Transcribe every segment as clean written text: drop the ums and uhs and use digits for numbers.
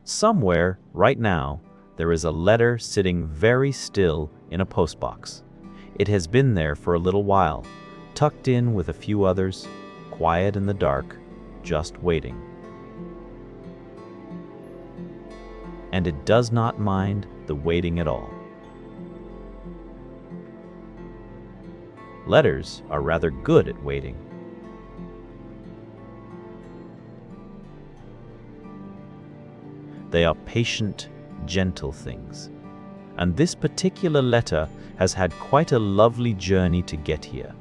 Somewhere, right now, there is a letter sitting very still in a postbox. It has been there for a little while, tucked in with a few others, quiet in the dark, just waiting. And it does not mind the waiting at all. Letters are rather good at waiting. They are patient, gentle things. And this particular letter has had quite a lovely journey to get here.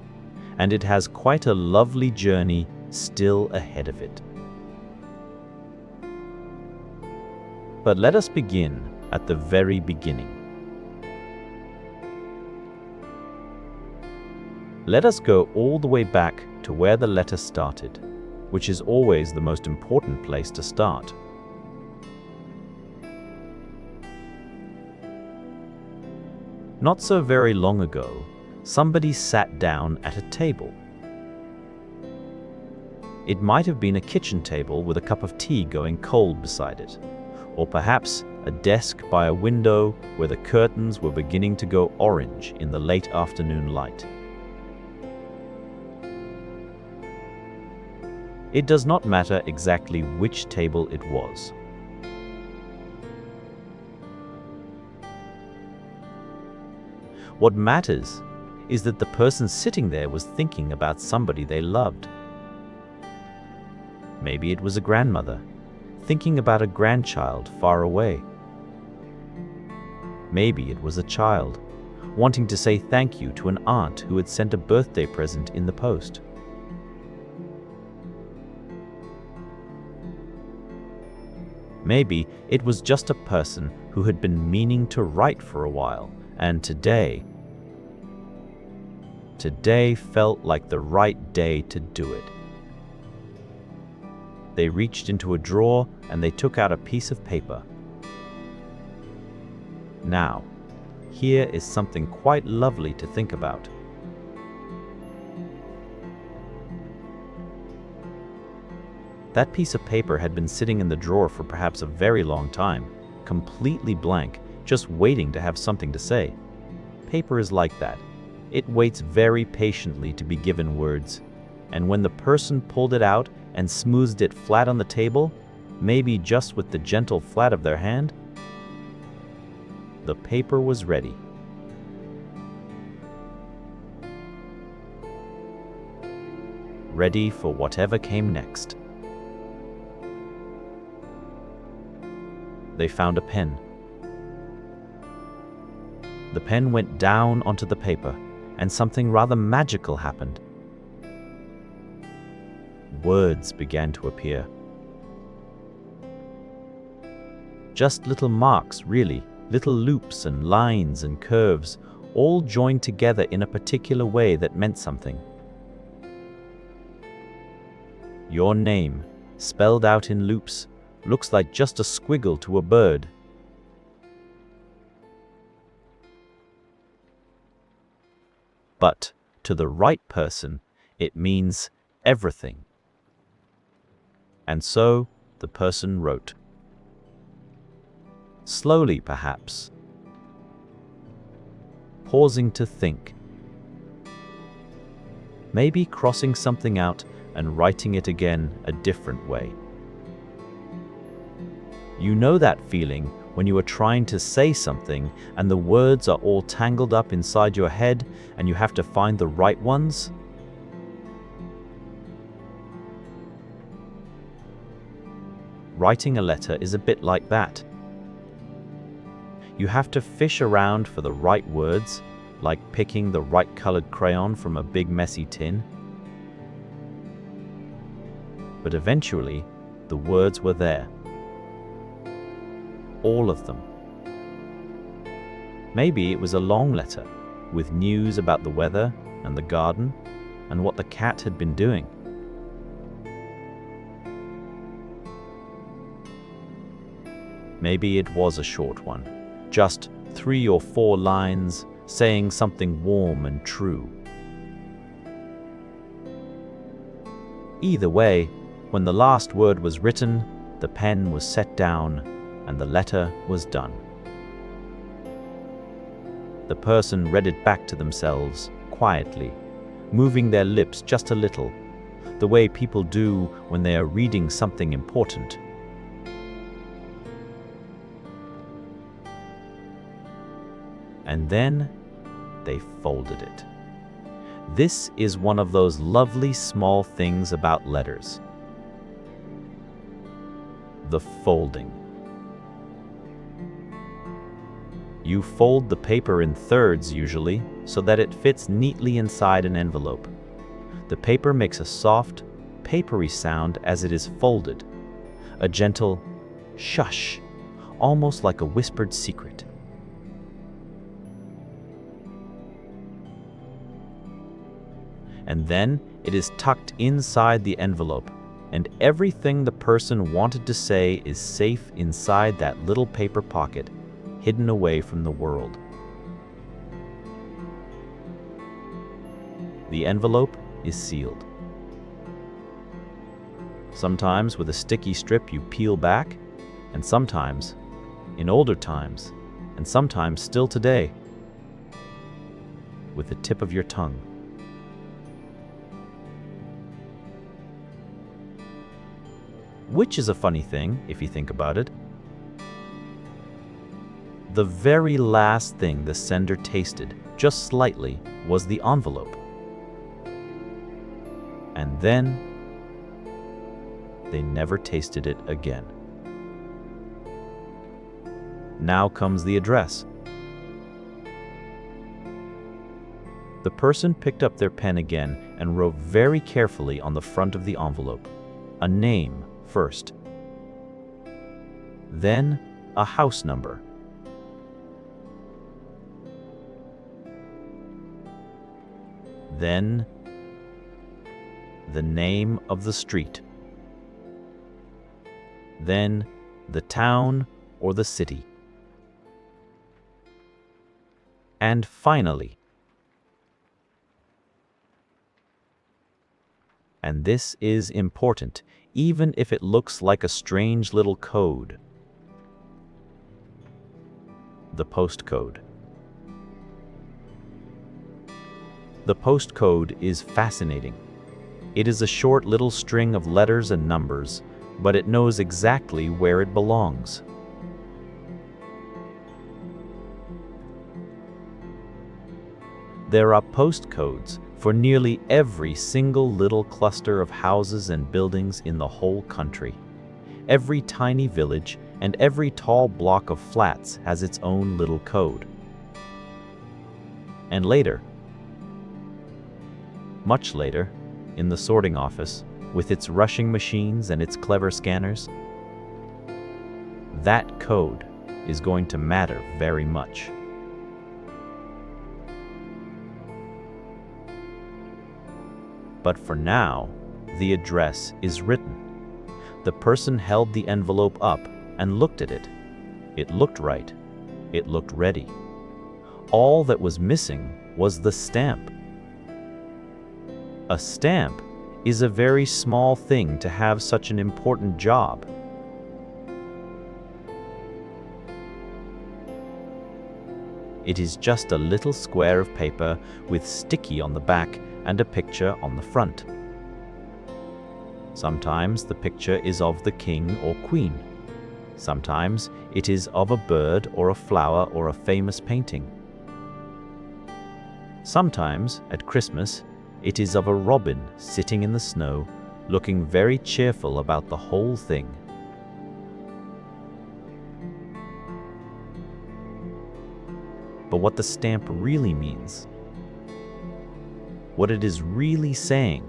And it has quite a lovely journey still ahead of it. But let us begin at the very beginning. Let us go all the way back to where the letter started, which is always the most important place to start. Not so very long ago, somebody sat down at a table. It might have been a kitchen table with a cup of tea going cold beside it, or perhaps a desk by a window where the curtains were beginning to go orange in the late afternoon light. It does not matter exactly which table it was. What matters is that the person sitting there was thinking about somebody they loved. Maybe it was a grandmother, thinking about a grandchild far away. Maybe it was a child, wanting to say thank you to an aunt who had sent a birthday present in the post. Maybe it was just a person who had been meaning to write for a while, and today felt like the right day to do it. They reached into a drawer and they took out a piece of paper. Now, here is something quite lovely to think about. That piece of paper had been sitting in the drawer for perhaps a very long time, completely blank, just waiting to have something to say. Paper is like that. It waits very patiently to be given words, and when the person pulled it out and smoothed it flat on the table, maybe just with the gentle flat of their hand, the paper was ready. Ready for whatever came next. They found a pen. The pen went down onto the paper, and something rather magical happened. Words began to appear. Just little marks, really, little loops and lines and curves, all joined together in a particular way that meant something. Your name, spelled out in loops, looks like just a squiggle to a bird. But to the right person, it means everything. And so the person wrote. Slowly, perhaps, pausing to think. Maybe crossing something out and writing it again a different way. You know that feeling when you are trying to say something and the words are all tangled up inside your head and you have to find the right ones? Writing a letter is a bit like that. You have to fish around for the right words, like picking the right colored crayon from a big messy tin. But eventually, the words were there. All of them. Maybe it was a long letter, with news about the weather and the garden and what the cat had been doing. Maybe it was a short one, just 3 or 4 lines saying something warm and true. Either way, when the last word was written, the pen was set down and the letter was done. The person read it back to themselves quietly, moving their lips just a little, the way people do when they are reading something important. And then they folded it. This is one of those lovely small things about letters. The folding. You fold the paper in thirds usually, so that it fits neatly inside an envelope. The paper makes a soft, papery sound as it is folded, a gentle shush, almost like a whispered secret. And then it is tucked inside the envelope, and everything the person wanted to say is safe inside that little paper pocket, hidden away from the world. The envelope is sealed. Sometimes with a sticky strip you peel back, and sometimes, in older times, and sometimes still today, with the tip of your tongue. Which is a funny thing, if you think about it. The very last thing the sender tasted, just slightly, was the envelope. And then, they never tasted it again. Now comes the address. The person picked up their pen again and wrote very carefully on the front of the envelope, a name first, then a house number, then the name of the street, then the town or the city, and finally, and this is important, even if it looks like a strange little code, the postcode. The postcode is fascinating. It is a short little string of letters and numbers, but it knows exactly where it belongs. There are postcodes for nearly every single little cluster of houses and buildings in the whole country. Every tiny village and every tall block of flats has its own little code. And later, much later, in the sorting office, with its rushing machines and its clever scanners, that code is going to matter very much. But for now, the address is written. The person held the envelope up and looked at it. It looked right. It looked ready. All that was missing was the stamp. A stamp is a very small thing to have such an important job. It is just a little square of paper with sticky on the back and a picture on the front. Sometimes the picture is of the king or queen. Sometimes it is of a bird or a flower or a famous painting. Sometimes, at Christmas, it is of a robin sitting in the snow, looking very cheerful about the whole thing. But what the stamp really means, what it is really saying,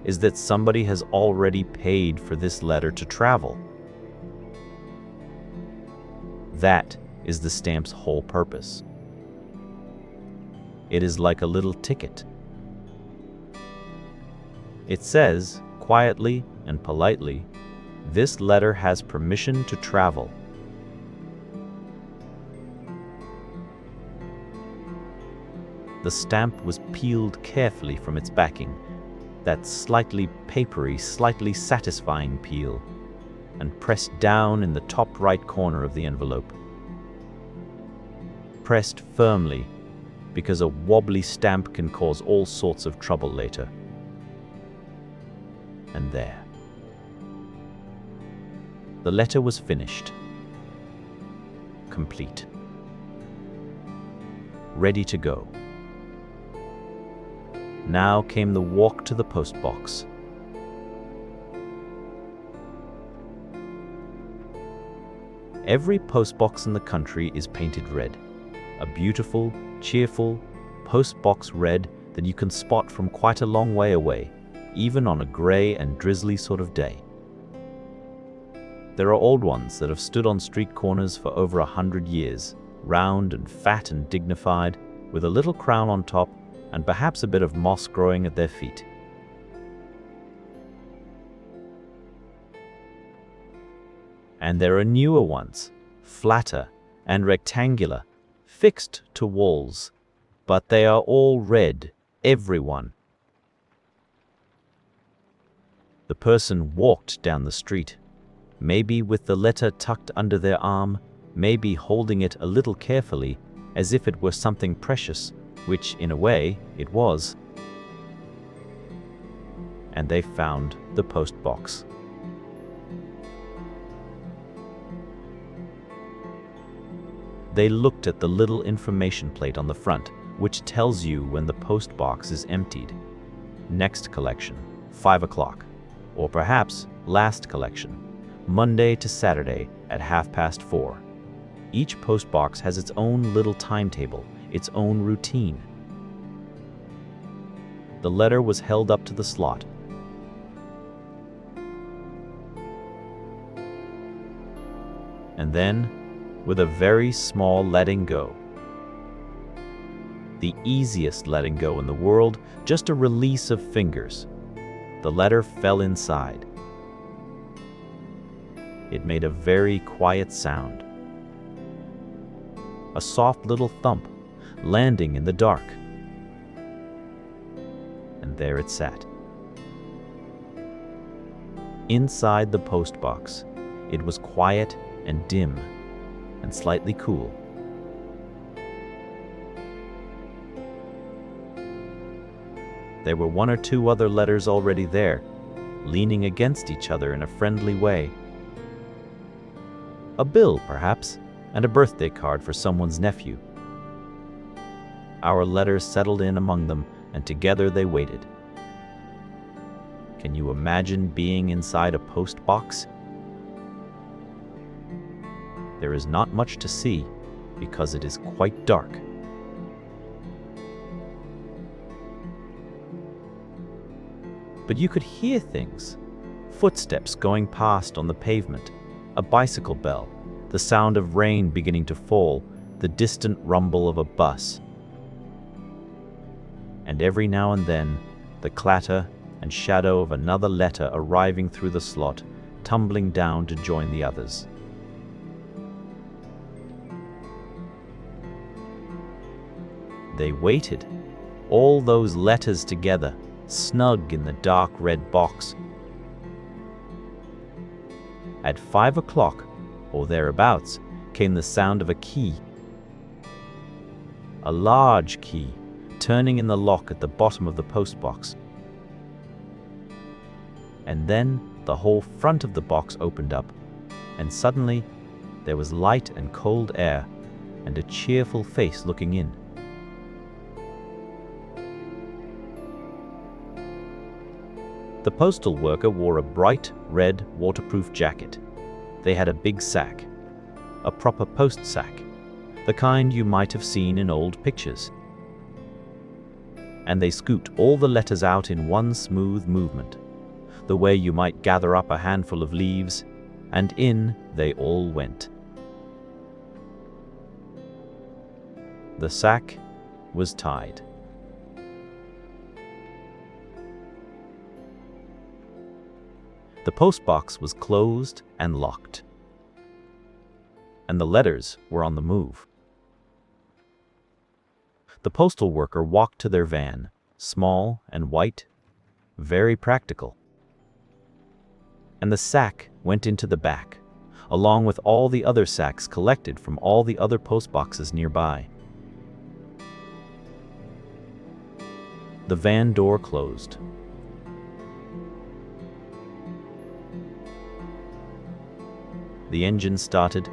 is that somebody has already paid for this letter to travel. That is the stamp's whole purpose. It is like a little ticket. It says, quietly and politely, this letter has permission to travel. The stamp was peeled carefully from its backing, that slightly papery, slightly satisfying peel. and pressed down in the top right corner of the envelope. Pressed firmly, because a wobbly stamp can cause all sorts of trouble later. And there. The letter was finished. Complete. Ready to go. Now came the walk to the postbox. Every postbox in the country is painted red. A beautiful, cheerful postbox red that you can spot from quite a long way away, even on a grey and drizzly sort of day. There are old ones that have stood on street corners for over 100 years, round and fat and dignified, with a little crown on top and perhaps a bit of moss growing at their feet. And there are newer ones, flatter and rectangular, fixed to walls, but they are all red, every one. The person walked down the street, maybe with the letter tucked under their arm, maybe holding it a little carefully, as if it were something precious, which, in a way, it was. And they found the postbox. They looked at the little information plate on the front, which tells you when the postbox is emptied. Next collection, 5 o'clock. Or perhaps last collection, Monday to Saturday at 4:30. Each postbox has its own little timetable, its own routine. The letter was held up to the slot. And then, with a very small letting go, the easiest letting go in the world, just a release of fingers, the letter fell inside. It made a very quiet sound. A soft little thump, landing in the dark. And there it sat. Inside the postbox, it was quiet and dim and slightly cool. There were 1 or 2 other letters already there, leaning against each other in a friendly way. A bill, perhaps, and a birthday card for someone's nephew. Our letters settled in among them, and together they waited. Can you imagine being inside a postbox? There is not much to see, because it is quite dark. But you could hear things. Footsteps going past on the pavement, a bicycle bell, the sound of rain beginning to fall, the distant rumble of a bus. And every now and then, the clatter and shadow of another letter arriving through the slot, tumbling down to join the others. They waited, all those letters together, snug in the dark red box. At 5 o'clock, or thereabouts, came the sound of a key. A large key, turning in the lock at the bottom of the postbox. And then the whole front of the box opened up, and suddenly there was light and cold air, and a cheerful face looking in. The postal worker wore a bright red waterproof jacket. They had a big sack, a proper post sack, the kind you might have seen in old pictures. And they scooped all the letters out in one smooth movement, the way you might gather up a handful of leaves, and in they all went. The sack was tied. The postbox was closed and locked, and the letters were on the move. The postal worker walked to their van, small and white, very practical. And the sack went into the back, along with all the other sacks collected from all the other postboxes nearby. The van door closed. The engine started.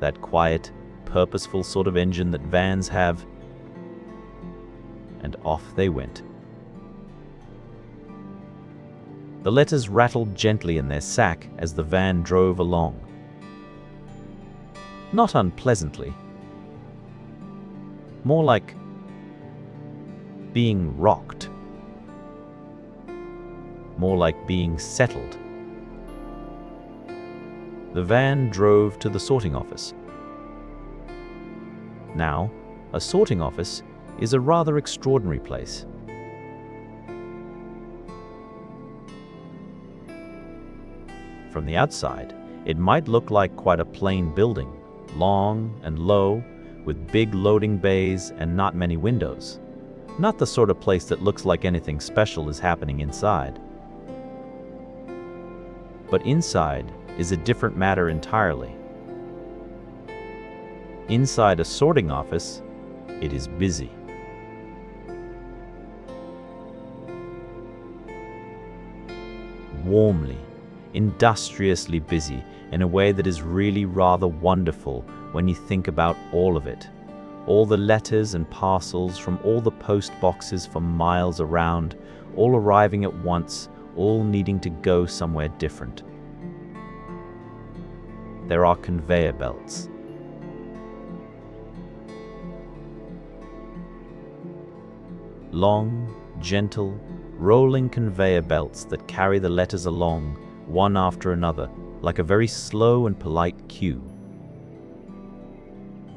That quiet, purposeful sort of engine that vans have. And off they went. The letters rattled gently in their sack as the van drove along. Not unpleasantly. More like being rocked. More like being settled. The van drove to the sorting office. Now, a sorting office is a rather extraordinary place. From the outside, it might look like quite a plain building, long and low, with big loading bays and not many windows. Not the sort of place that looks like anything special is happening inside. But inside is a different matter entirely. Inside a sorting office, it is busy. Warmly, industriously busy in a way that is really rather wonderful when you think about all of it. All the letters and parcels from all the post boxes for miles around, all arriving at once, all needing to go somewhere different. There are conveyor belts. Long, gentle, rolling conveyor belts that carry the letters along, one after another, like a very slow and polite queue.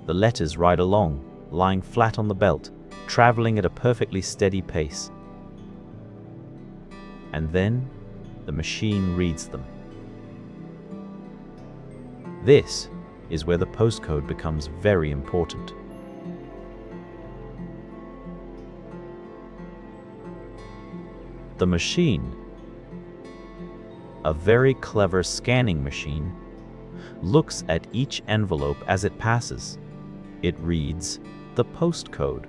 The letters ride along, lying flat on the belt, traveling at a perfectly steady pace. And then, the machine reads them. This is where the postcode becomes very important. The machine, a very clever scanning machine, looks at each envelope as it passes. It reads the postcode,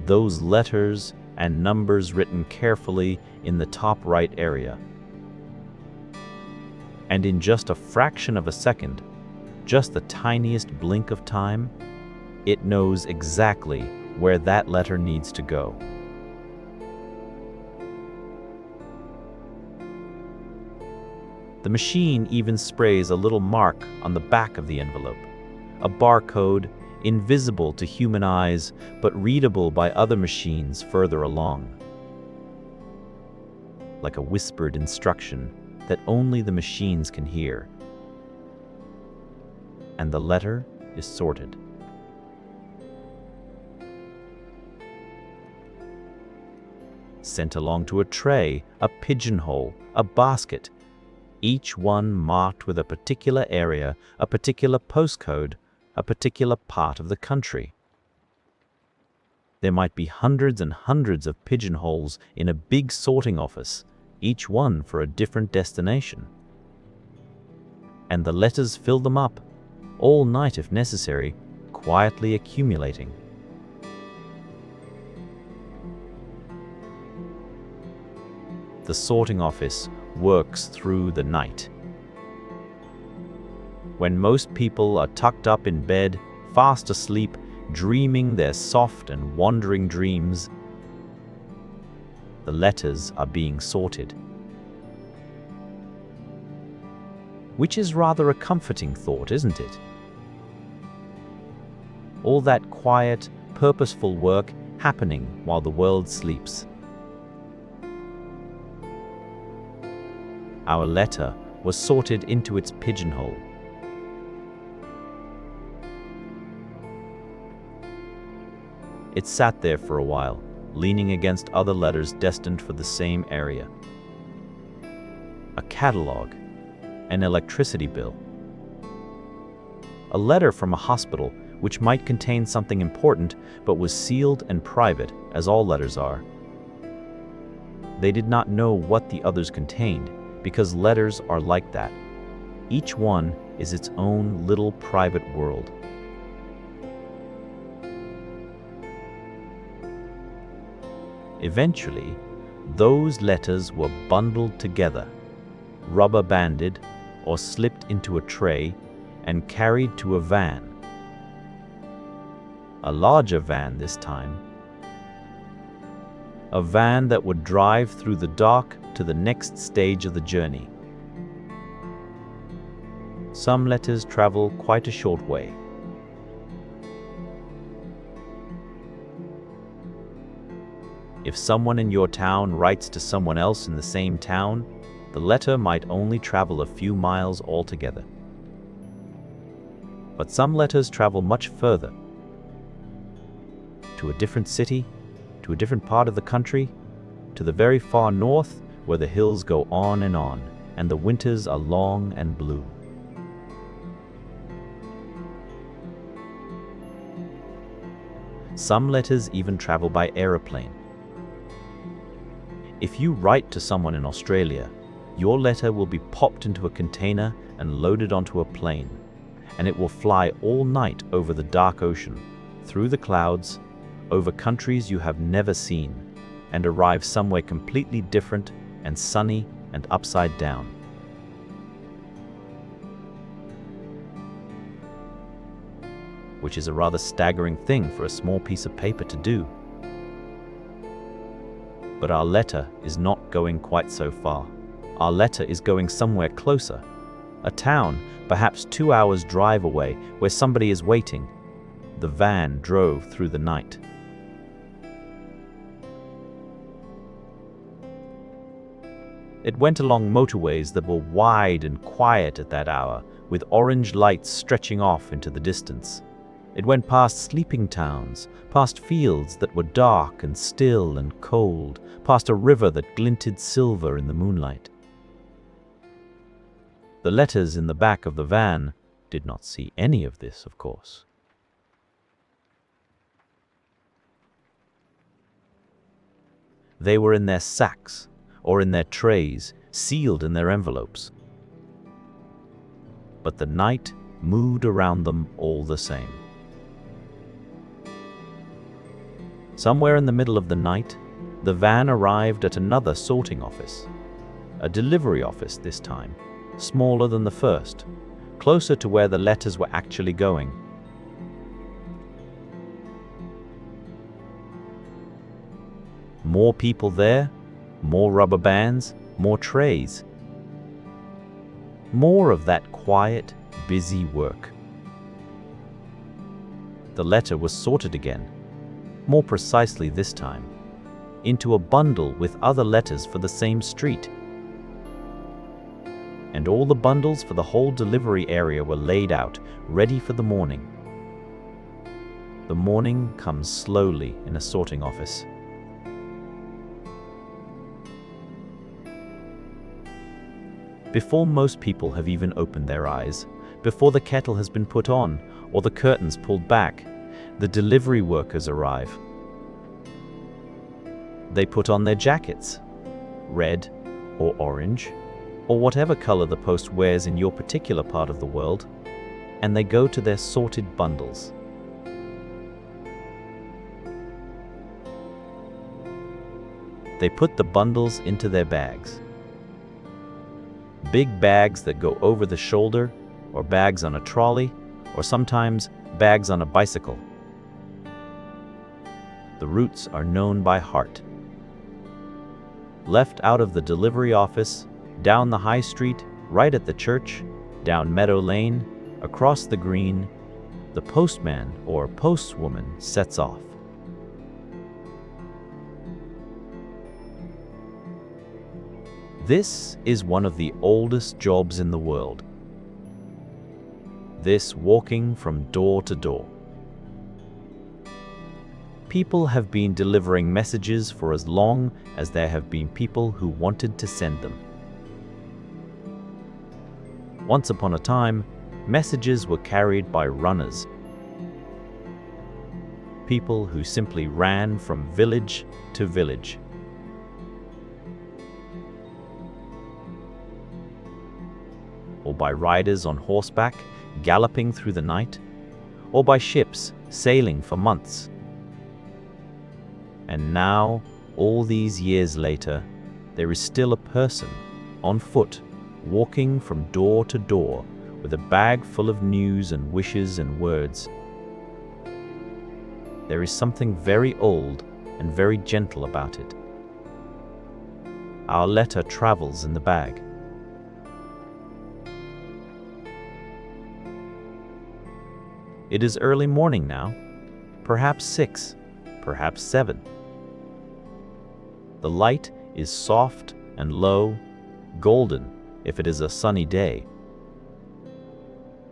those letters and numbers written carefully in the top right area. And in just a fraction of a second, just the tiniest blink of time, it knows exactly where that letter needs to go. The machine even sprays a little mark on the back of the envelope, a barcode invisible to human eyes but readable by other machines further along. Like a whispered instruction that only the machines can hear. And the letter is sorted. Sent along to a tray, a pigeonhole, a basket, each one marked with a particular area, a particular postcode, a particular part of the country. There might be hundreds and hundreds of pigeonholes in a big sorting office, each one for a different destination. And the letters fill them up, all night if necessary, quietly accumulating. The sorting office works through the night. When most people are tucked up in bed, fast asleep, dreaming their soft and wandering dreams, the letters are being sorted. Which is rather a comforting thought, isn't it? All that quiet, purposeful work happening while the world sleeps. Our letter was sorted into its pigeonhole. It sat there for a while, leaning against other letters destined for the same area. A catalog, an electricity bill, a letter from a hospital which might contain something important but was sealed and private, as all letters are. They did not know what the others contained, because letters are like that. Each one is its own little private world. Eventually, those letters were bundled together, rubber banded, or slipped into a tray and carried to a van. A larger van this time. A van that would drive through the dark to the next stage of the journey. Some letters travel quite a short way. If someone in your town writes to someone else in the same town, the letter might only travel a few miles altogether. But some letters travel much further. To a different city, to a different part of the country, to the very far north where the hills go on and the winters are long and blue. Some letters even travel by aeroplane. If you write to someone in Australia, your letter will be popped into a container and loaded onto a plane, and it will fly all night over the dark ocean, through the clouds, over countries you have never seen, and arrive somewhere completely different and sunny and upside down. Which is a rather staggering thing for a small piece of paper to do. But our letter is not going quite so far. Our letter is going somewhere closer. A town, perhaps 2 hours' drive away, where somebody is waiting. The van drove through the night. It went along motorways that were wide and quiet at that hour, with orange lights stretching off into the distance. It went past sleeping towns, past fields that were dark and still and cold, past a river that glinted silver in the moonlight. The letters in the back of the van did not see any of this, of course. They were in their sacks or in their trays, sealed in their envelopes. But the night moved around them all the same. Somewhere in the middle of the night, the van arrived at another sorting office. A delivery office this time, smaller than the first, closer to where the letters were actually going. More people there, more rubber bands, more trays. More of that quiet, busy work. The letter was sorted again, more precisely this time, into a bundle with other letters for the same street. And all the bundles for the whole delivery area were laid out, ready for the morning. The morning comes slowly in a sorting office. Before most people have even opened their eyes, before the kettle has been put on or the curtains pulled back, the delivery workers arrive. They put on their jackets, red or orange, or whatever color the post wears in your particular part of the world, and they go to their sorted bundles. They put the bundles into their bags. Big bags that go over the shoulder, or bags on a trolley, or sometimes bags on a bicycle. The routes are known by heart. Left out of the delivery office, down the high street, right at the church, down Meadow Lane, across the green, the postman or postwoman sets off. This is one of the oldest jobs in the world. This walking from door to door. People have been delivering messages for as long as there have been people who wanted to send them. Once upon a time, messages were carried by runners. People who simply ran from village to village. or by riders on horseback galloping through the night, or by ships sailing for months. And now, all these years later, there is still a person on foot, walking from door to door with a bag full of news and wishes and words. There is something very old and very gentle about it. Our letter travels in the bag. It is early morning now, perhaps 6, perhaps 7. The light is soft and low, golden if it is a sunny day,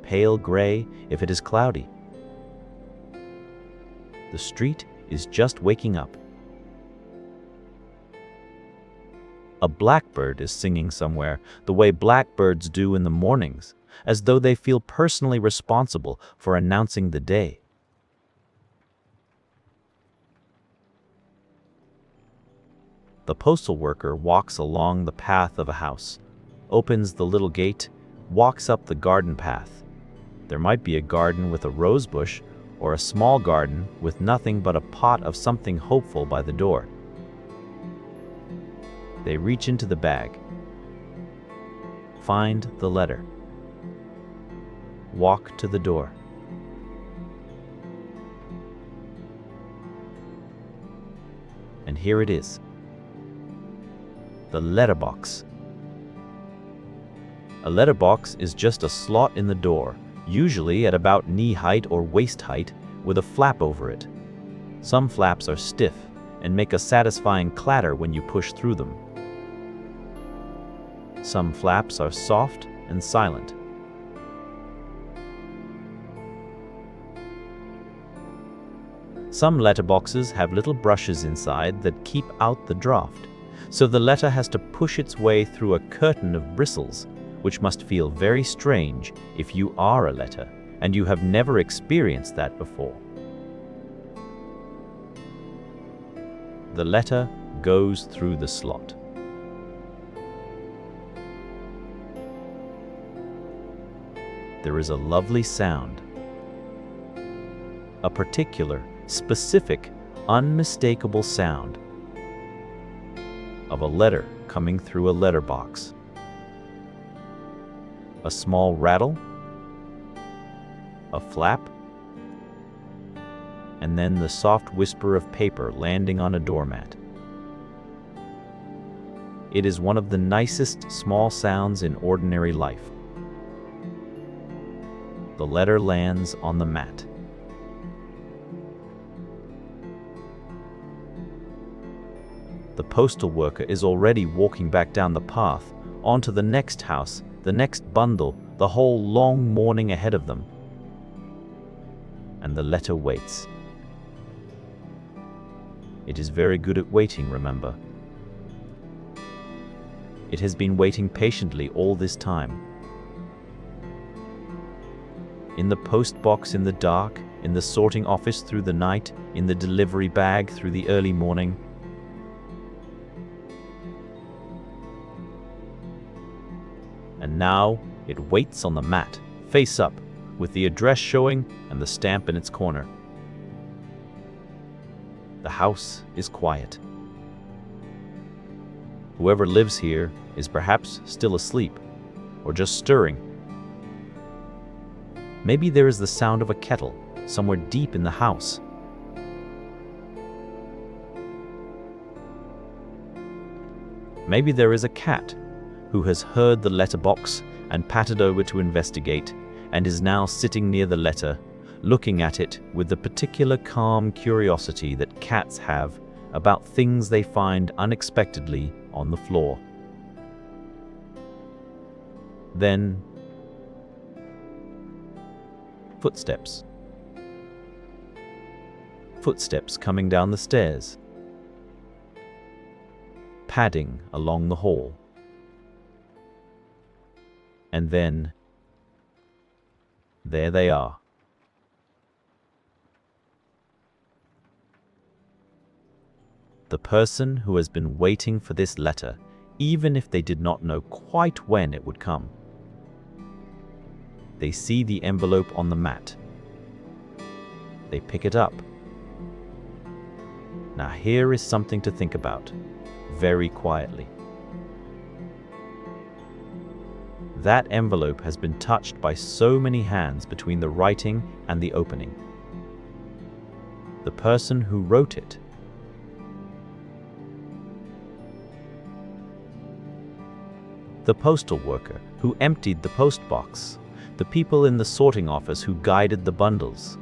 pale gray if it is cloudy. The street is just waking up. A blackbird is singing somewhere, the way blackbirds do in the mornings, as though they feel personally responsible for announcing the day. The postal worker walks along the path of a house, opens the little gate, walks up the garden path. There might be a garden with a rose bush, or a small garden with nothing but a pot of something hopeful by the door. They reach into the bag, find the letter, walk to the door. And here it is. The letterbox. A letterbox is just a slot in the door, usually at about knee height or waist height, with a flap over it. Some flaps are stiff and make a satisfying clatter when you push through them. Some flaps are soft and silent. Some letterboxes have little brushes inside that keep out the draft, so the letter has to push its way through a curtain of bristles, which must feel very strange if you are a letter and you have never experienced that before. The letter goes through the slot. There is a lovely sound, a particular, specific, unmistakable sound of a letter coming through a letterbox. A small rattle, a flap, and then the soft whisper of paper landing on a doormat. It is one of the nicest small sounds in ordinary life. The letter lands on the mat. The postal worker is already walking back down the path, onto the next house, the next bundle, the whole long morning ahead of them. And the letter waits. It is very good at waiting, remember. It has been waiting patiently all this time. In the postbox in the dark, in the sorting office through the night, in the delivery bag through the early morning. And now it waits on the mat, face up, with the address showing and the stamp in its corner. The house is quiet. Whoever lives here is perhaps still asleep, or just stirring. Maybe there is the sound of a kettle somewhere deep in the house. Maybe there is a cat who has heard the letterbox and pattered over to investigate, and is now sitting near the letter, looking at it with the particular calm curiosity that cats have about things they find unexpectedly on the floor. Then, footsteps. Footsteps coming down the stairs. Padding along the hall. And then, there they are. The person who has been waiting for this letter, even if they did not know quite when it would come. They see the envelope on the mat. They pick it up. Now here is something to think about, very quietly. That envelope has been touched by so many hands between the writing and the opening. The person who wrote it. The postal worker who emptied the postbox. The people in the sorting office who guided the bundles.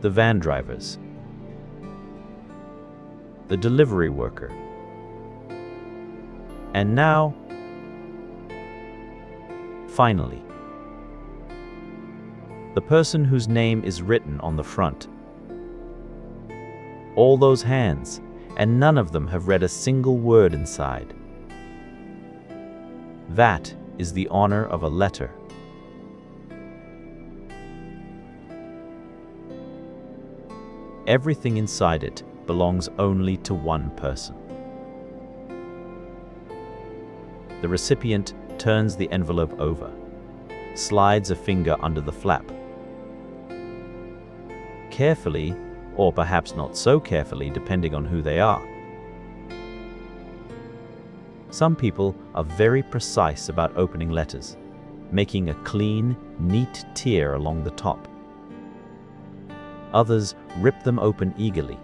The van drivers. The delivery worker. And now, finally, the person whose name is written on the front. All those hands, and none of them have read a single word inside. That is the honor of a letter. Everything inside it belongs only to one person. The recipient turns the envelope over, slides a finger under the flap. Carefully, or perhaps not so carefully depending on who they are. Some people are very precise about opening letters, making a clean, neat tier along the top. Others rip them open eagerly.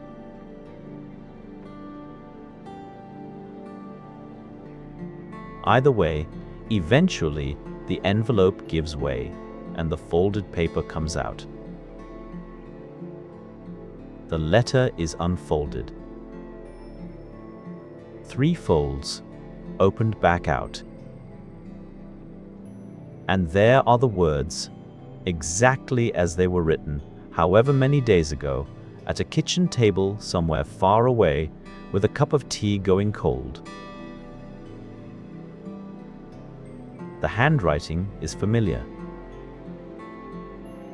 Either way, eventually the envelope gives way and the folded paper comes out. The letter is unfolded. 3 folds, opened back out. And there are the words, exactly as they were written, however many days ago, at a kitchen table somewhere far away, with a cup of tea going cold. The handwriting is familiar.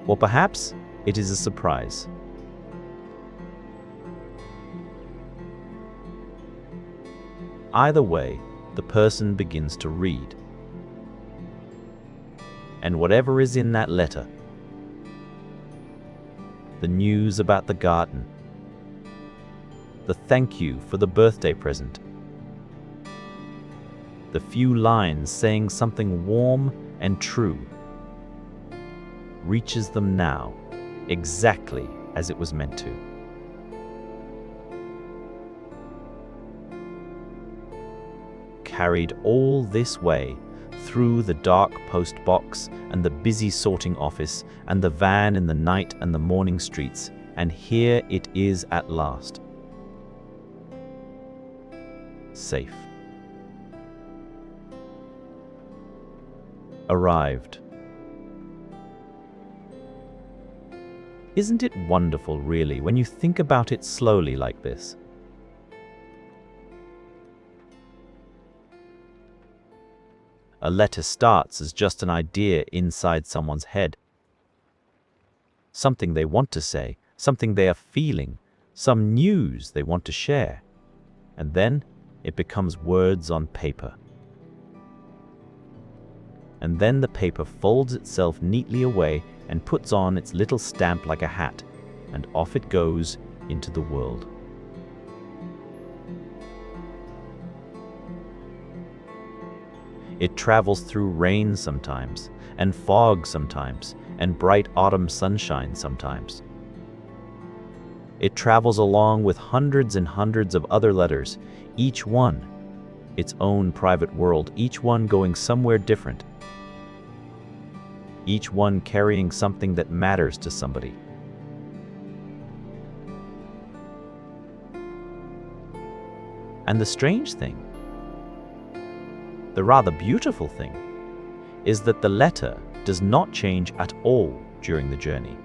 Or perhaps it is a surprise. Either way, the person begins to read. And whatever is in that letter, the news about the garden, the thank you for the birthday present, the few lines saying something warm and true, reaches them now exactly as it was meant to. Carried all this way through the dark postbox and the busy sorting office and the van in the night and the morning streets, and here it is at last. Safe. Arrived. Isn't it wonderful, really, when you think about it slowly like this? A letter starts as just an idea inside someone's head. Something they want to say, something they are feeling, some news they want to share. And then it becomes words on paper. And then the paper folds itself neatly away and puts on its little stamp like a hat, and off it goes into the world. It travels through rain sometimes, and fog sometimes, and bright autumn sunshine sometimes. It travels along with hundreds and hundreds of other letters, each one its own private world, each one going somewhere different, each one carrying something that matters to somebody. And the strange thing, the rather beautiful thing, is that the letter does not change at all during the journey.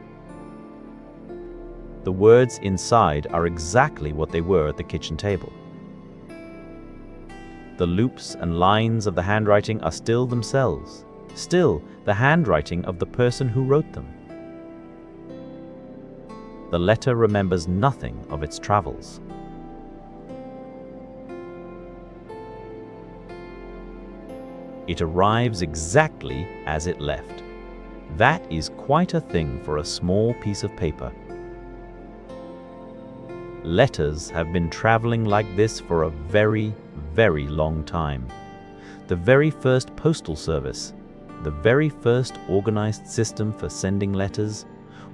The words inside are exactly what they were at the kitchen table. The loops and lines of the handwriting are still themselves, still the handwriting of the person who wrote them. The letter remembers nothing of its travels. It arrives exactly as it left. That is quite a thing for a small piece of paper. Letters have been traveling like this for a very, very long time. The very first postal service, the very first organized system for sending letters,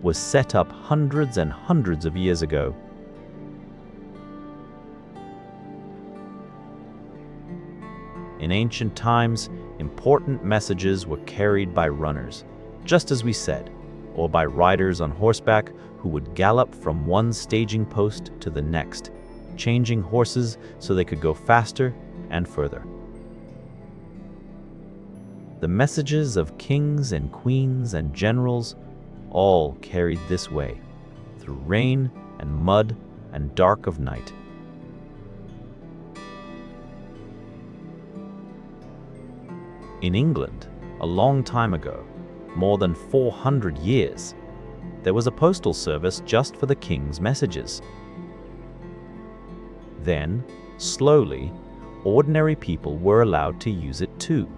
was set up hundreds and hundreds of years ago. In ancient times, important messages were carried by runners, just as we said, or by riders on horseback who would gallop from one staging post to the next, changing horses so they could go faster and further. The messages of kings and queens and generals all carried this way, through rain and mud and dark of night. In England, a long time ago, more than 400 years, there was a postal service just for the king's messages. Then, slowly, ordinary people were allowed to use it too.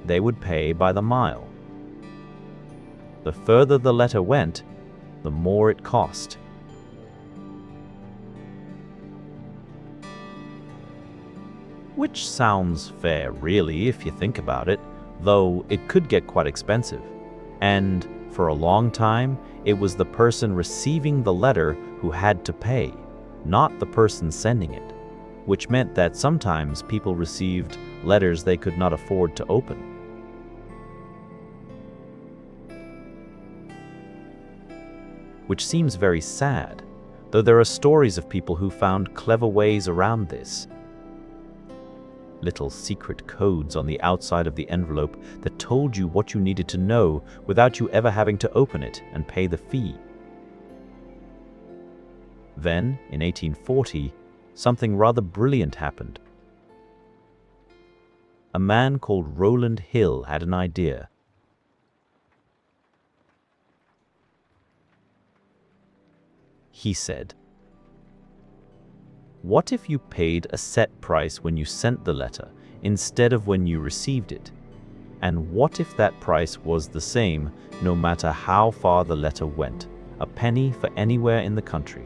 They would pay by the mile. The further the letter went, the more it cost. Which sounds fair, really, if you think about it, though it could get quite expensive. And for a long time, it was the person receiving the letter who had to pay, not the person sending it, which meant that sometimes people received letters they could not afford to open. Which seems very sad, though there are stories of people who found clever ways around this. Little secret codes on the outside of the envelope that told you what you needed to know without you ever having to open it and pay the fee. Then, in 1840, something rather brilliant happened. A man called Rowland Hill had an idea. He said, "What if you paid a set price when you sent the letter instead of when you received it? And what if that price was the same no matter how far the letter went, a penny for anywhere in the country?"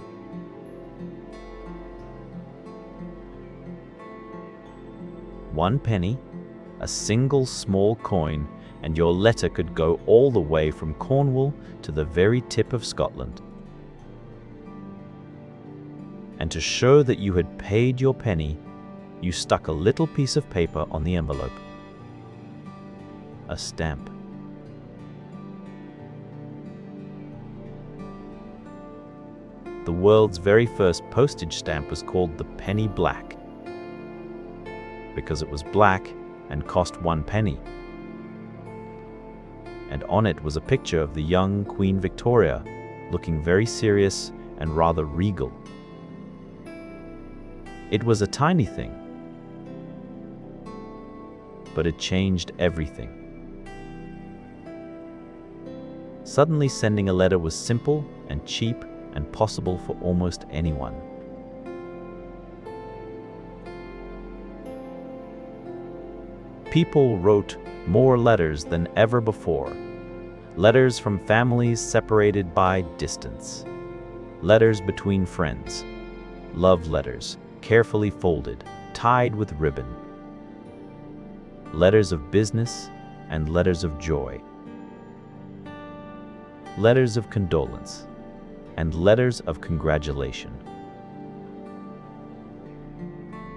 One penny, a single small coin, and your letter could go all the way from Cornwall to the very tip of Scotland. And to show that you had paid your penny, you stuck a little piece of paper on the envelope. A stamp. The world's very first postage stamp was called the penny black, because it was black and cost 1 penny. And on it was a picture of the young Queen Victoria, looking very serious and rather regal. It was a tiny thing, but it changed everything. Suddenly, sending a letter was simple and cheap and possible for almost anyone. People wrote more letters than ever before. Letters from families separated by distance. Letters between friends. Love letters, carefully folded, tied with ribbon. Letters of business and letters of joy. Letters of condolence and letters of congratulation.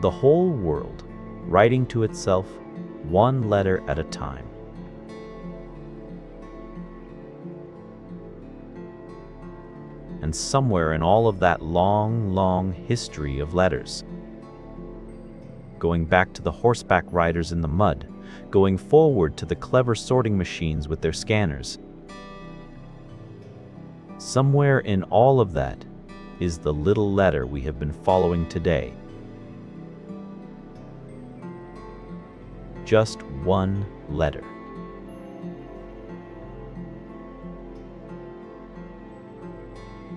The whole world writing to itself one letter at a time. And somewhere in all of that long, long history of letters, going back to the horseback riders in the mud, going forward to the clever sorting machines with their scanners, somewhere in all of that is the little letter we have been following today. Just one letter.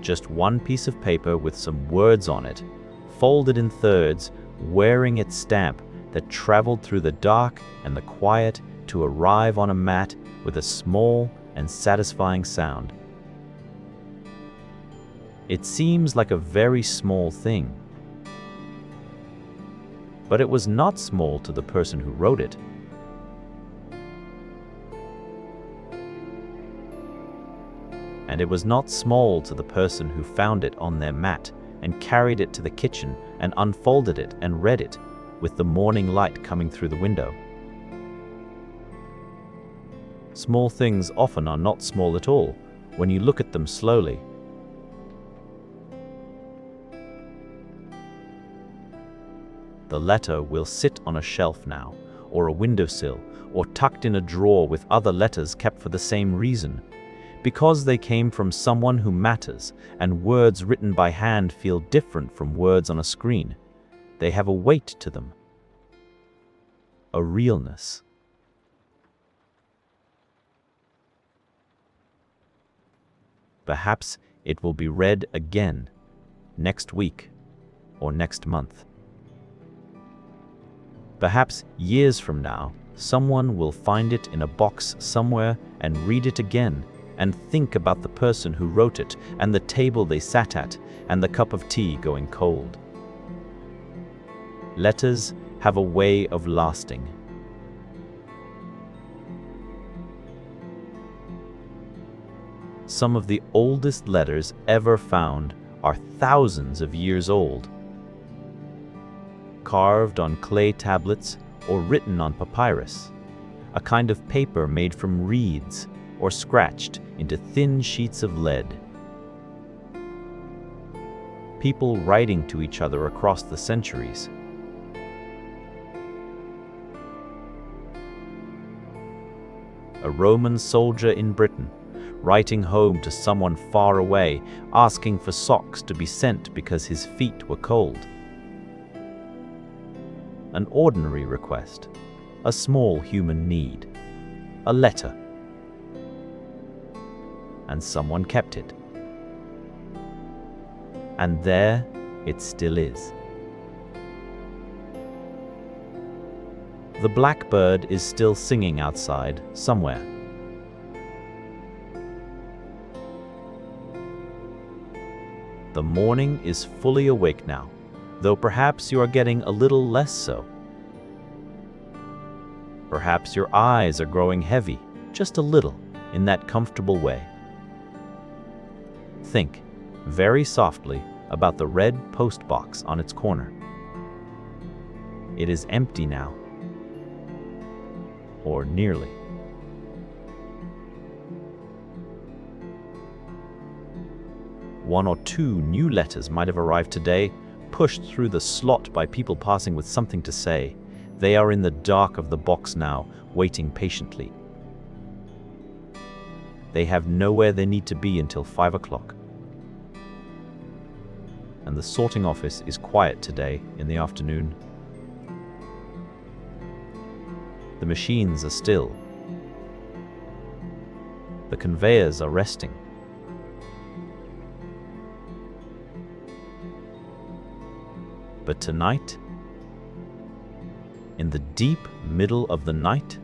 Just one piece of paper with some words on it, folded in thirds, wearing its stamp that traveled through the dark and the quiet to arrive on a mat with a small and satisfying sound. It seems like a very small thing, but it was not small to the person who wrote it. And it was not small to the person who found it on their mat and carried it to the kitchen and unfolded it and read it, with the morning light coming through the window. Small things often are not small at all when you look at them slowly. The letter will sit on a shelf now, or a windowsill, or tucked in a drawer with other letters kept for the same reason. Because they came from someone who matters, and words written by hand feel different from words on a screen. They have a weight to them, a realness. Perhaps it will be read again, next week or next month. Perhaps years from now, someone will find it in a box somewhere and read it again and think about the person who wrote it and the table they sat at and the cup of tea going cold. Letters have a way of lasting. Some of the oldest letters ever found are thousands of years old, carved on clay tablets or written on papyrus, a kind of paper made from reeds or scratched into thin sheets of lead. People writing to each other across the centuries. A Roman soldier in Britain writing home to someone far away, asking for socks to be sent because his feet were cold. An ordinary request, a small human need, a letter. And someone kept it. And there it still is. The blackbird is still singing outside somewhere. The morning is fully awake now, though perhaps you are getting a little less so. Perhaps your eyes are growing heavy, just a little, in that comfortable way. Think, very softly, about the red postbox on its corner. It is empty now, or nearly. One or two new letters might have arrived today, pushed through the slot by people passing with something to say. They are in the dark of the box now, waiting patiently. They have nowhere they need to be until 5 o'clock. And the sorting office is quiet today in the afternoon. The machines are still. The conveyors are resting. But tonight, in the deep middle of the night,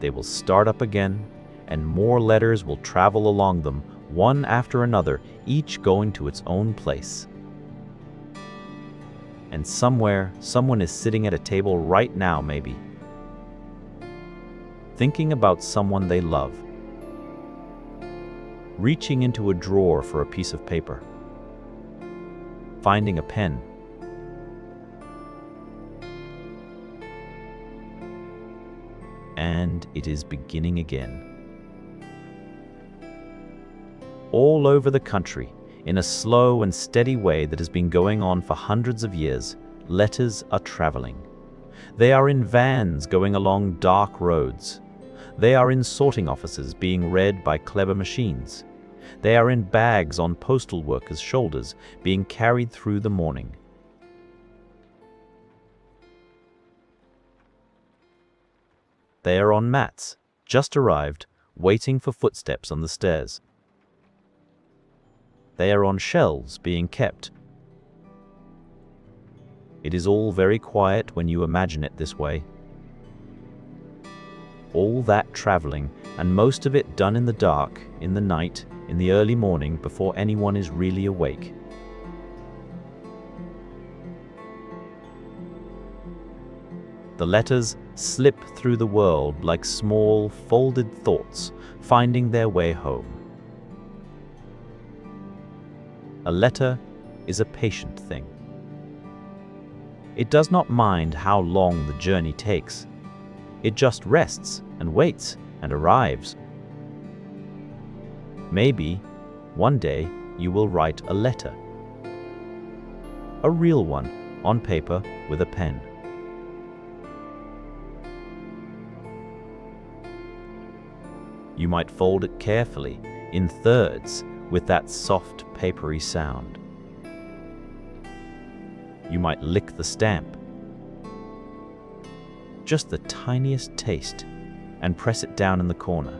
they will start up again, and more letters will travel along them, one after another, each going to its own place. And somewhere, someone is sitting at a table right now, maybe, thinking about someone they love, reaching into a drawer for a piece of paper, finding a pen, and it is beginning again. All over the country, in a slow and steady way that has been going on for hundreds of years, letters are traveling. They are in vans going along dark roads. They are in sorting offices being read by clever machines. They are in bags on postal workers' shoulders being carried through the morning. They are on mats, just arrived, waiting for footsteps on the stairs. They are on shelves being kept. It is all very quiet when you imagine it this way. All that traveling and most of it done in the dark, in the night, in the early morning, before anyone is really awake. The letters slip through the world like small, folded thoughts, finding their way home. A letter is a patient thing. It does not mind how long the journey takes. It just rests and waits and arrives. Maybe one day you will write a letter. A real one, on paper with a pen. You might fold it carefully, in thirds, with that soft, papery sound. You might lick the stamp, just the tiniest taste, and press it down in the corner.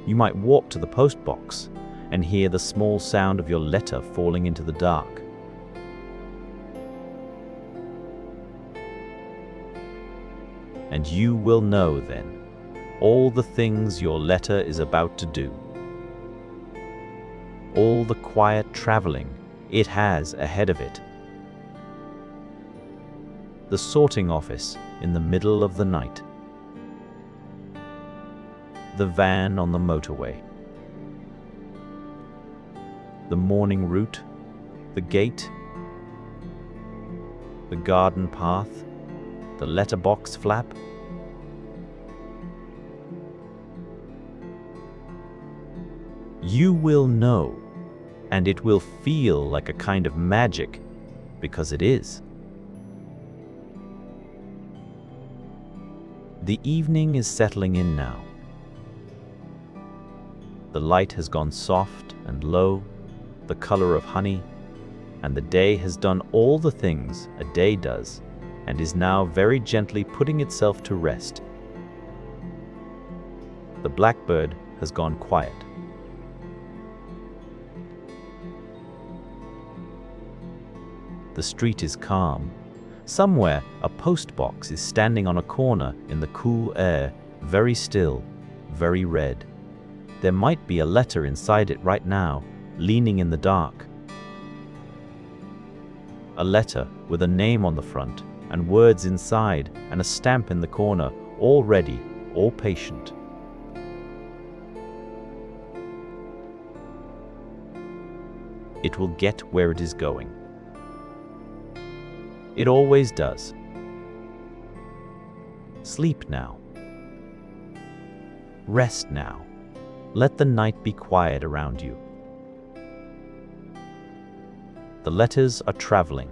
You might walk to the postbox and hear the small sound of your letter falling into the dark. And you will know then all the things your letter is about to do. All the quiet traveling it has ahead of it. The sorting office in the middle of the night. The van on the motorway. The morning route, the gate, the garden path, the letterbox flap. You will know, and it will feel like a kind of magic, because it is. The evening is settling in now. The light has gone soft and low, the color of honey, and the day has done all the things a day does, and is now very gently putting itself to rest. The blackbird has gone quiet. The street is calm. Somewhere, a postbox is standing on a corner in the cool air, very still, very red. There might be a letter inside it right now, leaning in the dark. A letter with a name on the front, and words inside, and a stamp in the corner, all ready, all patient. It will get where it is going. It always does. Sleep now. Rest now. Let the night be quiet around you. The letters are traveling.